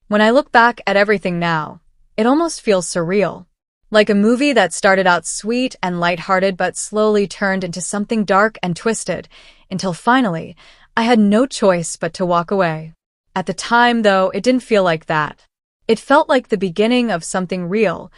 When I look back at everything now, it almost feels surreal. Like a movie that started out sweet and lighthearted but slowly turned into something dark and twisted, until finally, I had no choice but to walk away. At the time, though, it didn't feel like that. It felt like the beginning of something real,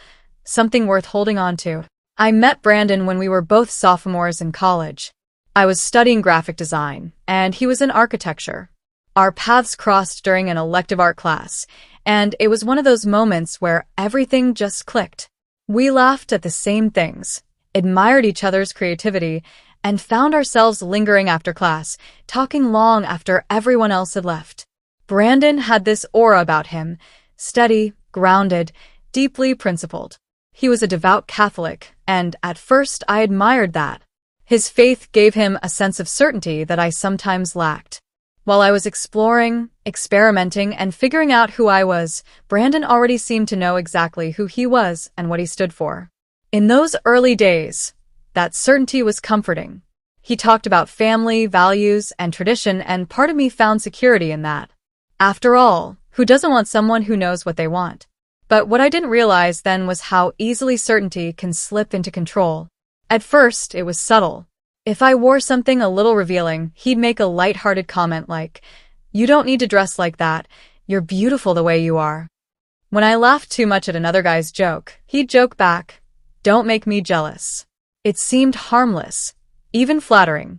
something worth holding on to. I met Brandon when we were both sophomores in college. I was studying graphic design, and he was in architecture. Our paths crossed during an elective art class, and it was one of those moments where everything just clicked. We laughed at the same things, admired each other's creativity, and found ourselves lingering after class, talking long after everyone else had left. Brandon had this aura about him, steady, grounded, deeply principled. He was a devout Catholic, and at first I admired that. His faith gave him a sense of certainty that I sometimes lacked. While I was exploring, experimenting, and figuring out who I was, Brandon already seemed to know exactly who he was and what he stood for. In those early days, that certainty was comforting. He talked about family, values, and tradition, and part of me found security in that. After all, who doesn't want someone who knows what they want? But what I didn't realize then was how easily certainty can slip into control. At first, it was subtle. If I wore something a little revealing, he'd make a lighthearted comment like, "You don't need to dress like that. You're beautiful the way you are." When I laughed too much at another guy's joke, he'd joke back, "Don't make me jealous." It seemed harmless, even flattering.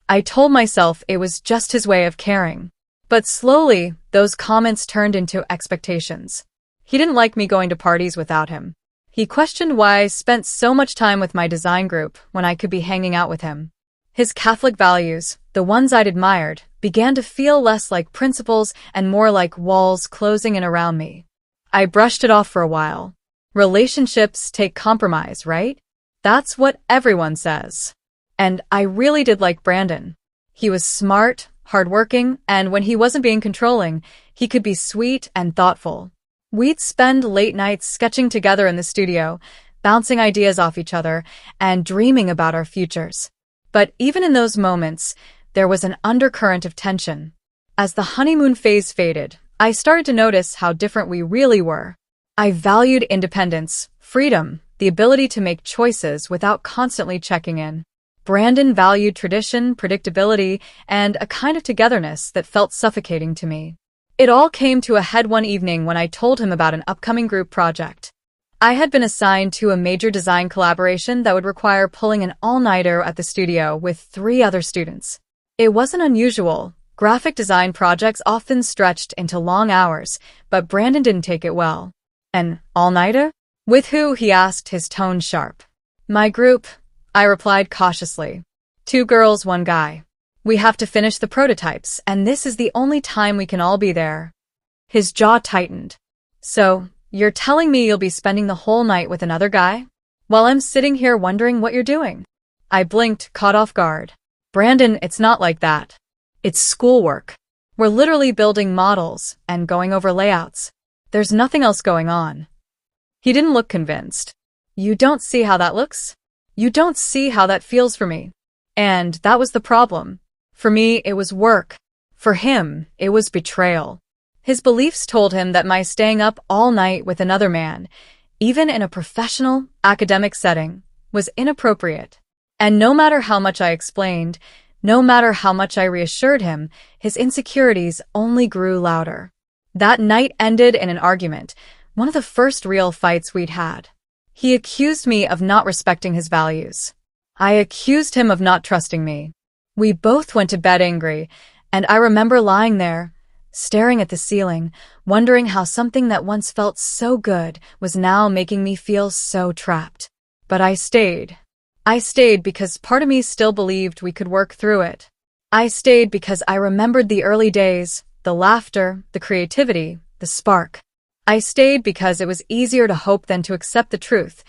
I told myself it was just his way of caring. But slowly, those comments turned into expectations. He didn't like me going to parties without him. He questioned why I spent so much time with my design group when I could be hanging out with him. His Catholic values, the ones I'd admired, began to feel less like principles and more like walls closing in around me. I brushed it off for a while. Relationships take compromise, right? That's what everyone says. And I really did like Brandon. He was smart, hardworking, and when he wasn't being controlling, he could be sweet and thoughtful. We'd spend late nights sketching together in the studio, bouncing ideas off each other, and dreaming about our futures. But even in those moments, there was an undercurrent of tension. As the honeymoon phase faded, I started to notice how different we really were. I valued independence, freedom, the ability to make choices without constantly checking in. Brandon valued tradition, predictability, and a kind of togetherness that felt suffocating to me. It all came to a head one evening when I told him about an upcoming group project. I had been assigned to a major design collaboration that would require pulling an all-nighter at the studio with 3 other students. It wasn't unusual. Graphic design projects often stretched into long hours, but Brandon didn't take it well. "An all-nighter? With who?" he asked, his tone sharp. "My group," I replied cautiously. 2 girls, 1 guy. "We have to finish the prototypes, and this is the only time we can all be there." His jaw tightened. "So, you're telling me you'll be spending the whole night with another guy? While I'm sitting here wondering what you're doing?" I blinked, caught off guard. "Brandon, it's not like that. It's schoolwork. We're literally building models and going over layouts. There's nothing else going on." He didn't look convinced. "You don't see how that looks? You don't see how that feels for me." And that was the problem. For me, it was work. For him, it was betrayal. His beliefs told him that my staying up all night with another man, even in a professional, academic setting, was inappropriate. And no matter how much I explained, no matter how much I reassured him, his insecurities only grew louder. That night ended in an argument, one of the first real fights we'd had. He accused me of not respecting his values. I accused him of not trusting me. We both went to bed angry, and I remember lying there, staring at the ceiling, wondering how something that once felt so good was now making me feel so trapped. But I stayed. I stayed because part of me still believed we could work through it. I stayed because I remembered the early days, the laughter, the creativity, the spark. I stayed because it was easier to hope than to accept the truth,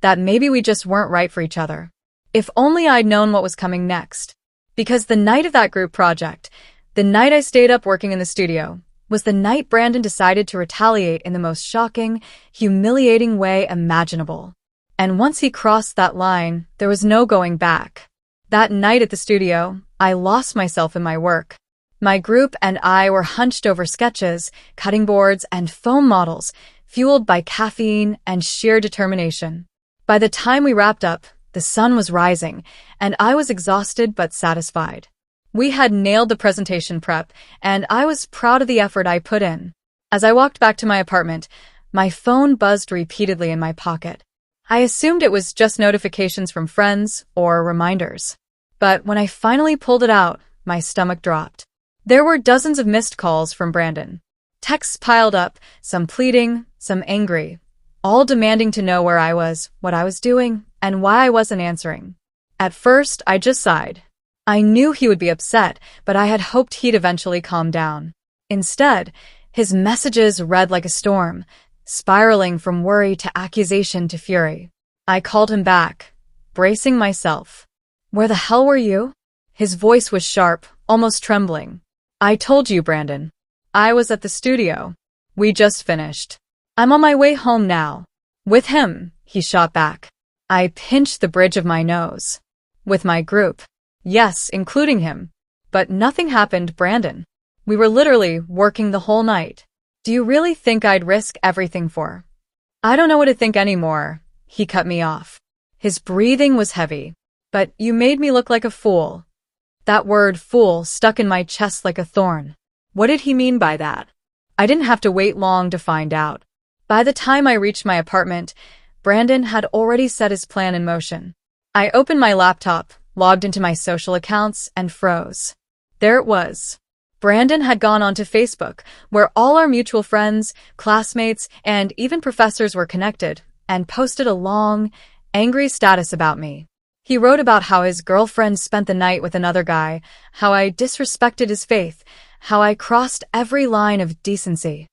that maybe we just weren't right for each other. If only I'd known what was coming next. Because the night of that group project, the night I stayed up working in the studio, was the night Brandon decided to retaliate in the most shocking, humiliating way imaginable. And once he crossed that line, there was no going back. That night at the studio, I lost myself in my work. My group and I were hunched over sketches, cutting boards, and foam models, fueled by caffeine and sheer determination. By the time we wrapped up, the sun was rising, and I was exhausted but satisfied. We had nailed the presentation prep, and I was proud of the effort I put in. As I walked back to my apartment, my phone buzzed repeatedly in my pocket. I assumed it was just notifications from friends or reminders. But when I finally pulled it out, my stomach dropped. There were dozens of missed calls from Brandon. Texts piled up, some pleading, some angry, all demanding to know where I was, what I was doing, and why I wasn't answering. At first, I just sighed. I knew he would be upset, but I had hoped he'd eventually calm down. Instead, his messages read like a storm, spiraling from worry to accusation to fury. I called him back, bracing myself. "Where the hell were you?" His voice was sharp, almost trembling. "I told you, Brandon. I was at the studio. We just finished. I'm on my way home now." "With him," he shot back. I pinched the bridge of my nose. "With my group." "Yes, including him." "But nothing happened, Brandon. We were literally working the whole night. Do you really think I'd risk everything for?" "I don't know what to think anymore," he cut me off. His breathing was heavy. "But you made me look like a fool." That word, fool, stuck in my chest like a thorn. What did he mean by that? I didn't have to wait long to find out. By the time I reached my apartment, Brandon had already set his plan in motion. I opened my laptop, logged into my social accounts, and froze. There it was. Brandon had gone onto Facebook, where all our mutual friends, classmates, and even professors were connected, and posted a long, angry status about me. He wrote about how his girlfriend spent the night with another guy, how I disrespected his faith, how I crossed every line of decency.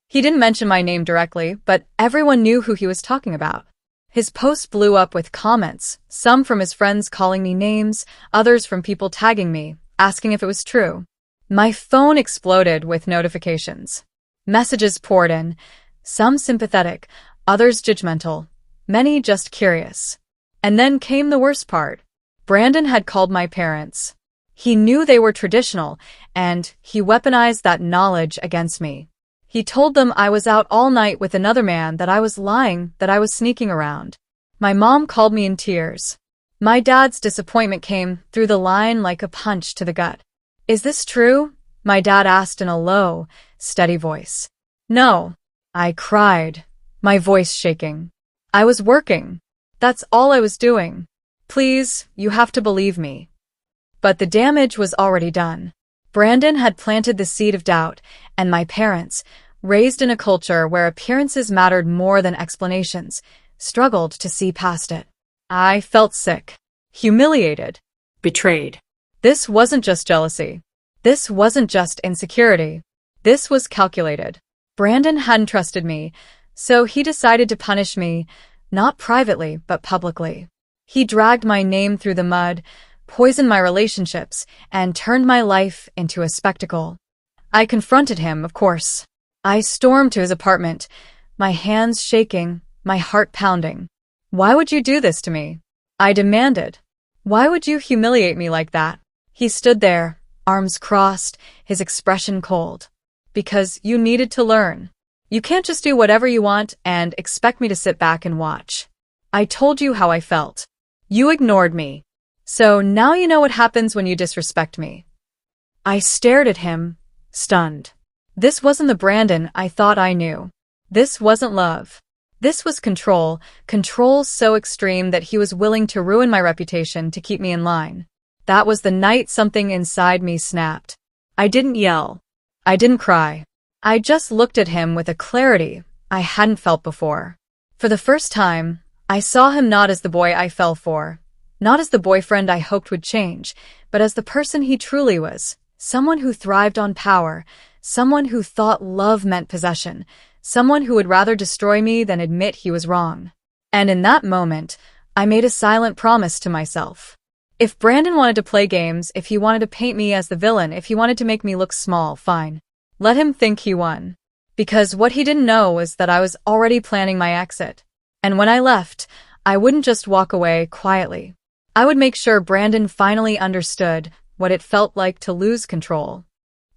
He didn't mention my name directly, but everyone knew who he was talking about. His post blew up with comments, some from his friends calling me names, others from people tagging me, asking if it was true. My phone exploded with notifications. Messages poured in, some sympathetic, others judgmental, many just curious. And then came the worst part. Brandon had called my parents. He knew they were traditional, and he weaponized that knowledge against me. He told them I was out all night with another man, that I was lying, that I was sneaking around. My mom called me in tears. My dad's disappointment came through the line like a punch to the gut. "Is this true?" my dad asked in a low, steady voice. "No," I cried, my voice shaking. "I was working. That's all I was doing. Please, you have to believe me." But the damage was already done. Brandon had planted the seed of doubt, and my parents, raised in a culture where appearances mattered more than explanations, struggled to see past it. I felt sick, humiliated, betrayed. This wasn't just jealousy. This wasn't just insecurity. This was calculated. Brandon hadn't trusted me, so he decided to punish me, not privately, but publicly. He dragged my name through the mud, poisoned my relationships, and turned my life into a spectacle. I confronted him, of course. I stormed to his apartment, my hands shaking, my heart pounding. "Why would you do this to me?" I demanded. "Why would you humiliate me like that?" He stood there, arms crossed, his expression cold. "Because you needed to learn. You can't just do whatever you want and expect me to sit back and watch. I told you how I felt. You ignored me. So now you know what happens when you disrespect me." I stared at him, stunned. This wasn't the Brandon I thought I knew. This wasn't love. This was control, control so extreme that he was willing to ruin my reputation to keep me in line. That was the night something inside me snapped. I didn't yell. I didn't cry. I just looked at him with a clarity I hadn't felt before. For the first time, I saw him not as the boy I fell for, not as the boyfriend I hoped would change, but as the person he truly was, someone who thrived on power, someone who thought love meant possession, someone who would rather destroy me than admit he was wrong. And in that moment, I made a silent promise to myself. If Brandon wanted to play games, if he wanted to paint me as the villain, if he wanted to make me look small, fine. Let him think he won. Because what he didn't know was that I was already planning my exit. And when I left, I wouldn't just walk away quietly. I would make sure Brandon finally understood what it felt like to lose control.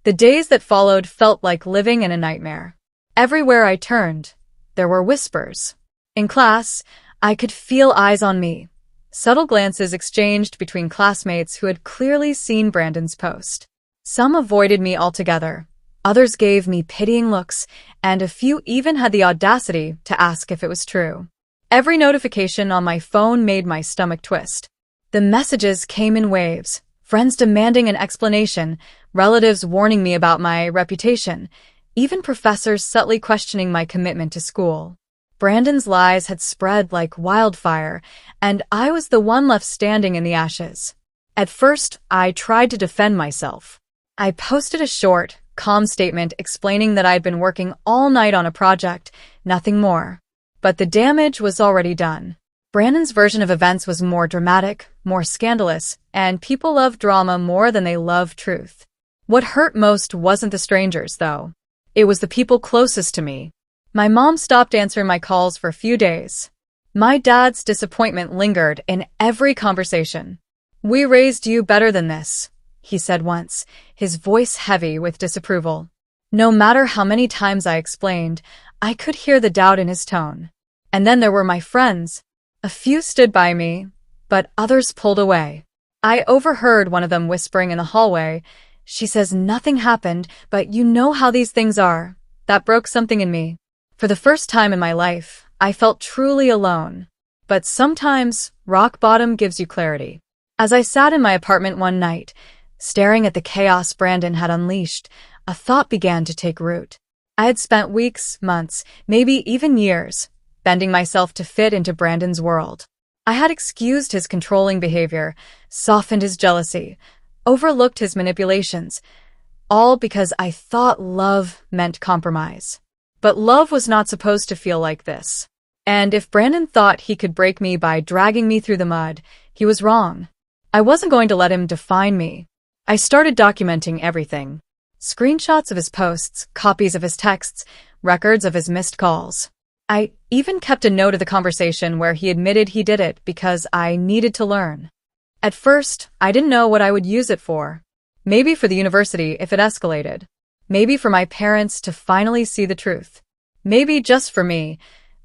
The days that followed felt like living in a nightmare. Everywhere I turned, there were whispers. In class, I could feel eyes on me. Subtle glances exchanged between classmates who had clearly seen Brandon's post. Some avoided me altogether. Others gave me pitying looks, and a few even had the audacity to ask if it was true. Every notification on my phone made my stomach twist. The messages came in waves, friends demanding an explanation, relatives warning me about my reputation, even professors subtly questioning my commitment to school. Brandon's lies had spread like wildfire, and I was the one left standing in the ashes. At first, I tried to defend myself. I posted a short, calm statement explaining that I'd been working all night on a project, nothing more. But the damage was already done. Brandon's version of events was more dramatic, more scandalous, and people love drama more than they love truth. What hurt most wasn't the strangers, though. It was the people closest to me. My mom stopped answering my calls for a few days. My dad's disappointment lingered in every conversation. "We raised you better than this," he said once, his voice heavy with disapproval. No matter how many times I explained, I could hear the doubt in his tone. And then there were my friends. A few stood by me, but others pulled away. I overheard one of them whispering in the hallway, "She says nothing happened, but you know how these things are." That broke something in me. For the first time in my life, I felt truly alone. But sometimes, rock bottom gives you clarity. As I sat in my apartment one night, staring at the chaos Brandon had unleashed, a thought began to take root. I had spent weeks, months, maybe even years, bending myself to fit into Brandon's world. I had excused his controlling behavior, softened his jealousy, overlooked his manipulations, all because I thought love meant compromise. But love was not supposed to feel like this. And if Brandon thought he could break me by dragging me through the mud, he was wrong. I wasn't going to let him define me. I started documenting everything. Screenshots of his posts, copies of his texts, records of his missed calls. I even kept a note of the conversation where he admitted he did it because I needed to learn. At first, I didn't know what I would use it for. Maybe for the university if it escalated. Maybe for my parents to finally see the truth. Maybe just for me,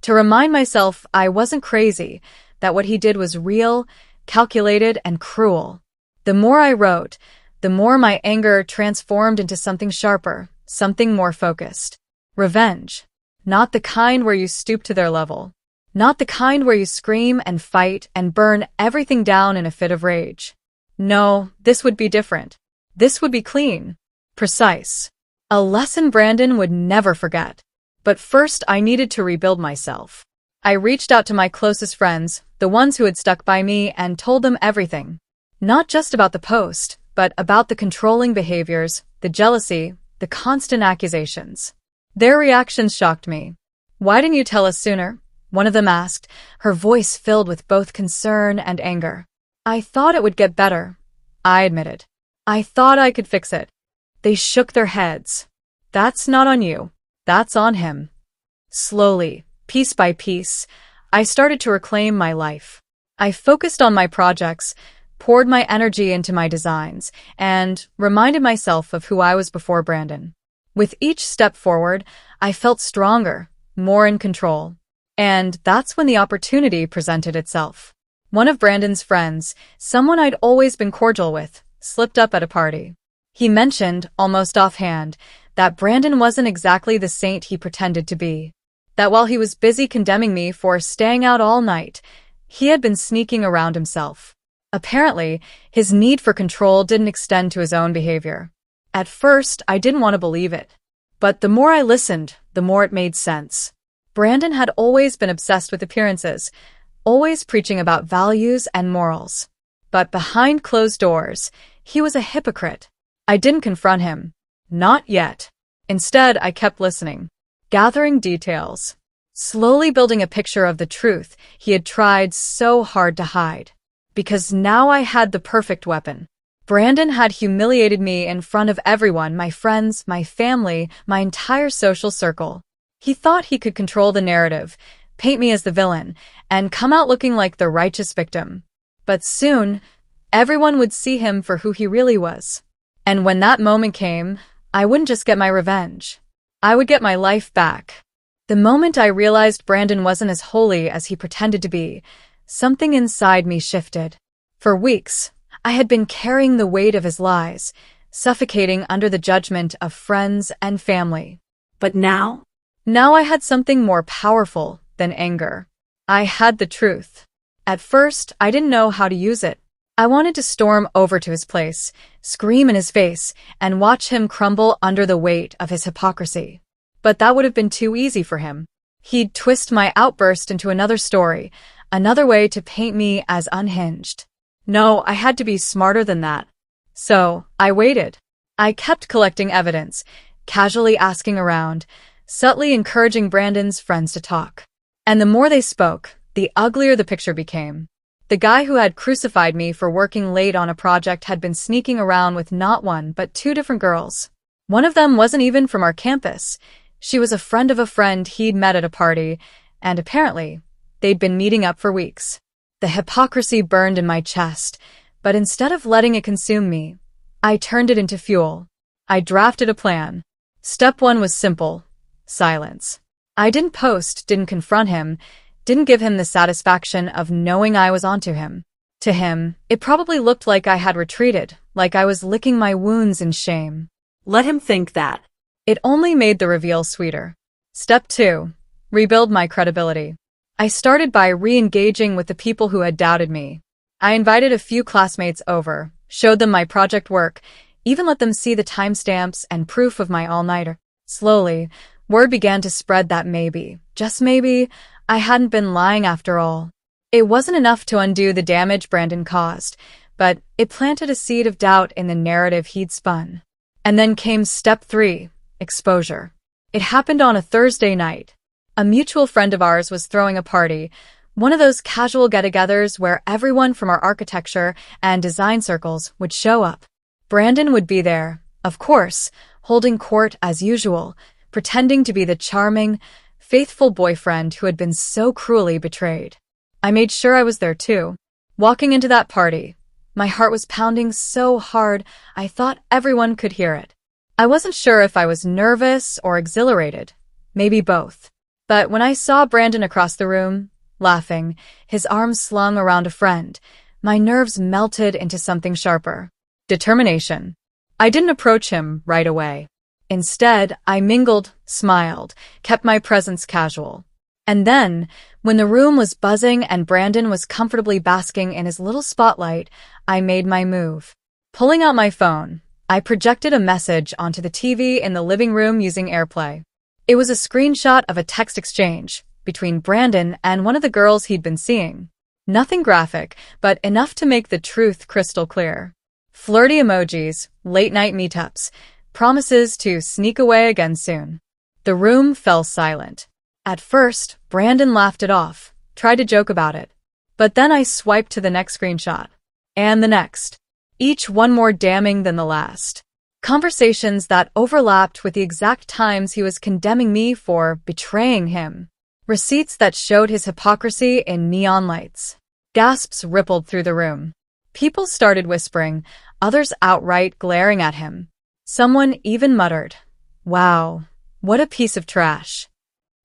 to remind myself I wasn't crazy, that what he did was real, calculated, and cruel. The more I wrote, the more my anger transformed into something sharper, something more focused. Revenge. Not the kind where you stoop to their level. Not the kind where you scream and fight and burn everything down in a fit of rage. No, this would be different. This would be clean. Precise. A lesson Brandon would never forget. But first, I needed to rebuild myself. I reached out to my closest friends, the ones who had stuck by me, and told them everything. Not just about the post, but about the controlling behaviors, the jealousy, the constant accusations. Their reactions shocked me. "Why didn't you tell us sooner?" one of them asked, her voice filled with both concern and anger. "I thought it would get better," I admitted. "I thought I could fix it." They shook their heads. "That's not on you. That's on him." Slowly, piece by piece, I started to reclaim my life. I focused on my projects, poured my energy into my designs, and reminded myself of who I was before Brandon. With each step forward, I felt stronger, more in control. And that's when the opportunity presented itself. One of Brandon's friends, someone I'd always been cordial with, slipped up at a party. He mentioned, almost offhand, that Brandon wasn't exactly the saint he pretended to be. That while he was busy condemning me for staying out all night, he had been sneaking around himself. Apparently, his need for control didn't extend to his own behavior. At first, I didn't want to believe it. But the more I listened, the more it made sense. Brandon had always been obsessed with appearances, always preaching about values and morals. But behind closed doors, he was a hypocrite. I didn't confront him. Not yet. Instead, I kept listening, gathering details, slowly building a picture of the truth he had tried so hard to hide. Because now I had the perfect weapon. Brandon had humiliated me in front of everyone, my friends, my family, my entire social circle. He thought he could control the narrative, paint me as the villain, and come out looking like the righteous victim. But soon, everyone would see him for who he really was. And when that moment came, I wouldn't just get my revenge. I would get my life back. The moment I realized Brandon wasn't as holy as he pretended to be, something inside me shifted. For weeks, I had been carrying the weight of his lies, suffocating under the judgment of friends and family. But now? Now I had something more powerful than anger. I had the truth. At first, I didn't know how to use it. I wanted to storm over to his place, scream in his face, and watch him crumble under the weight of his hypocrisy. But that would have been too easy for him. He'd twist my outburst into another story, another way to paint me as unhinged. No, I had to be smarter than that. So, I waited. I kept collecting evidence, casually asking around, subtly encouraging Brandon's friends to talk. And the more they spoke, the uglier the picture became. The guy who had crucified me for working late on a project had been sneaking around with not one but two different girls. One of them wasn't even from our campus. She was a friend of a friend he'd met at a party, and apparently, they'd been meeting up for weeks. The hypocrisy burned in my chest, but instead of letting it consume me, I turned it into fuel. I drafted a plan. Step 1 was simple: silence. I didn't post, didn't confront him, didn't give him the satisfaction of knowing I was onto him. To him, it probably looked like I had retreated, like I was licking my wounds in shame. Let him think that. It only made the reveal sweeter. Step 2. Rebuild my credibility. I started by re-engaging with the people who had doubted me. I invited a few classmates over, showed them my project work, even let them see the timestamps and proof of my all-nighter. Slowly, word began to spread that maybe, just maybe, I hadn't been lying after all. It wasn't enough to undo the damage Brandon caused, but it planted a seed of doubt in the narrative he'd spun. And then came step 3. Exposure. It happened on a Thursday night. A mutual friend of ours was throwing a party, one of those casual get-togethers where everyone from our architecture and design circles would show up. Brandon would be there, of course, holding court as usual, pretending to be the charming, faithful boyfriend who had been so cruelly betrayed. I made sure I was there too. Walking into that party, my heart was pounding so hard I thought everyone could hear it. I wasn't sure if I was nervous or exhilarated, maybe both. But when I saw Brandon across the room, laughing, his arms slung around a friend, my nerves melted into something sharper. Determination. I didn't approach him right away. Instead, I mingled, smiled, kept my presence casual. And then, when the room was buzzing and Brandon was comfortably basking in his little spotlight, I made my move. Pulling out my phone, I projected a message onto the TV in the living room using AirPlay. It was a screenshot of a text exchange between Brandon and one of the girls he'd been seeing. Nothing graphic, but enough to make the truth crystal clear. Flirty emojis, late-night meetups, promises to sneak away again soon. The room fell silent. At first, Brandon laughed it off, tried to joke about it. But then I swiped to the next screenshot. And the next. Each one more damning than the last. Conversations that overlapped with the exact times he was condemning me for betraying him. Receipts that showed his hypocrisy in neon lights. Gasps rippled through the room. People started whispering, others outright glaring at him. Someone even muttered, "Wow, what a piece of trash."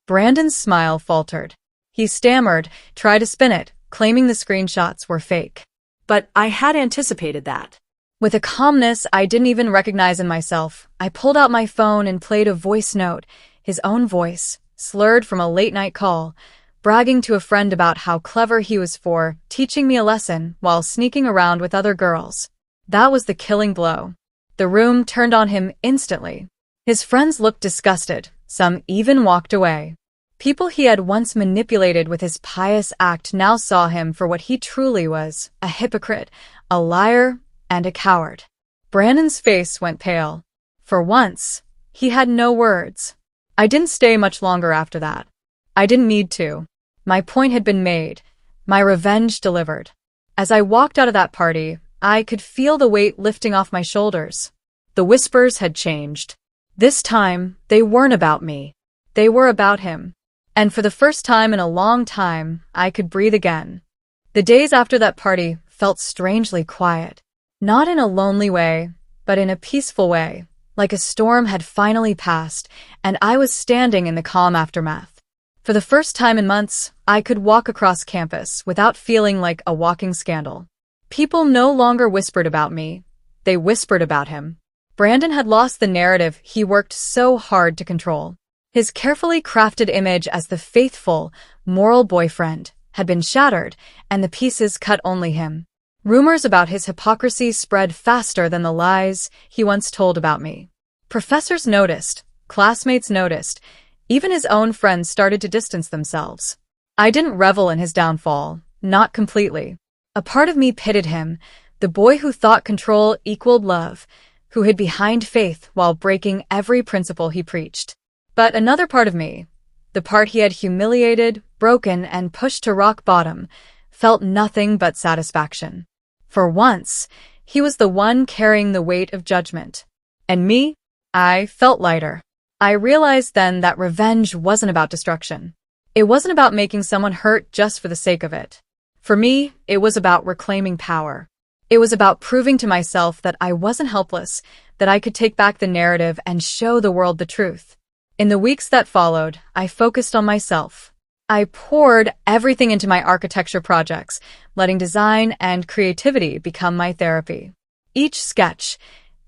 Brandon's smile faltered. He stammered, tried to spin it, claiming the screenshots were fake. But I had anticipated that. With a calmness I didn't even recognize in myself, I pulled out my phone and played a voice note, his own voice, slurred from a late-night call, bragging to a friend about how clever he was for teaching me a lesson while sneaking around with other girls. That was the killing blow. The room turned on him instantly. His friends looked disgusted, some even walked away. People he had once manipulated with his pious act now saw him for what he truly was, a hypocrite, a liar, and a coward. Brandon's face went pale. For once, he had no words. I didn't stay much longer after that. I didn't need to. My point had been made. My revenge delivered. As I walked out of that party, I could feel the weight lifting off my shoulders. The whispers had changed. This time, they weren't about me. They were about him. And for the first time in a long time, I could breathe again. The days after that party felt strangely quiet. Not in a lonely way, but in a peaceful way, like a storm had finally passed, and I was standing in the calm aftermath. For the first time in months, I could walk across campus without feeling like a walking scandal. People no longer whispered about me, they whispered about him. Brandon had lost the narrative he worked so hard to control. His carefully crafted image as the faithful, moral boyfriend had been shattered, and the pieces cut only him. Rumors about his hypocrisy spread faster than the lies he once told about me. Professors noticed, classmates noticed, even his own friends started to distance themselves. I didn't revel in his downfall, not completely. A part of me pitied him, the boy who thought control equaled love, who hid behind faith while breaking every principle he preached. But another part of me, the part he had humiliated, broken, and pushed to rock bottom, felt nothing but satisfaction. For once, he was the one carrying the weight of judgment. And me? I felt lighter. I realized then that revenge wasn't about destruction. It wasn't about making someone hurt just for the sake of it. For me, it was about reclaiming power. It was about proving to myself that I wasn't helpless, that I could take back the narrative and show the world the truth. In the weeks that followed, I focused on myself. I poured everything into my architecture projects, letting design and creativity become my therapy. Each sketch,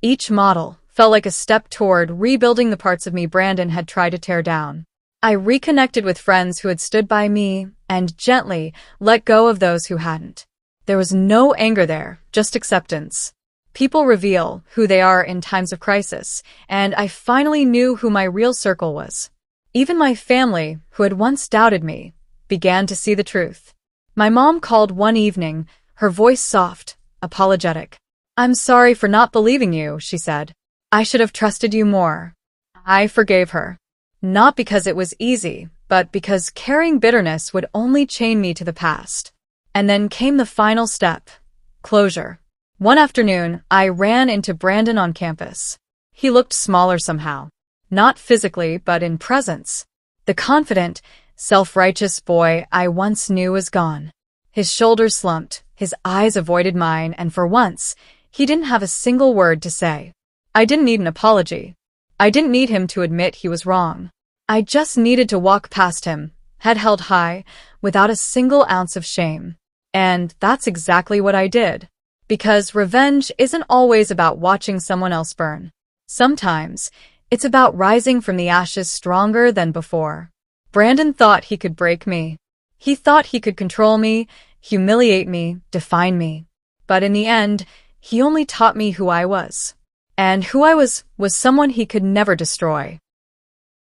each model, felt like a step toward rebuilding the parts of me Brandon had tried to tear down. I reconnected with friends who had stood by me and gently let go of those who hadn't. There was no anger there, just acceptance. People reveal who they are in times of crisis, and I finally knew who my real circle was. Even my family, who had once doubted me, began to see the truth. My mom called one evening, her voice soft, apologetic. "I'm sorry for not believing you," she said. "I should have trusted you more." I forgave her. Not because it was easy, but because carrying bitterness would only chain me to the past. And then came the final step, closure. One afternoon, I ran into Brandon on campus. He looked smaller somehow. Not physically, but in presence. The confident, self-righteous boy I once knew was gone. His shoulders slumped, his eyes avoided mine, and for once, he didn't have a single word to say. I didn't need an apology. I didn't need him to admit he was wrong. I just needed to walk past him, head held high, without a single ounce of shame. And that's exactly what I did. Because revenge isn't always about watching someone else burn. Sometimes, it's about rising from the ashes stronger than before. Brandon thought he could break me. He thought he could control me, humiliate me, define me. But in the end, he only taught me who I was. And who I was someone he could never destroy.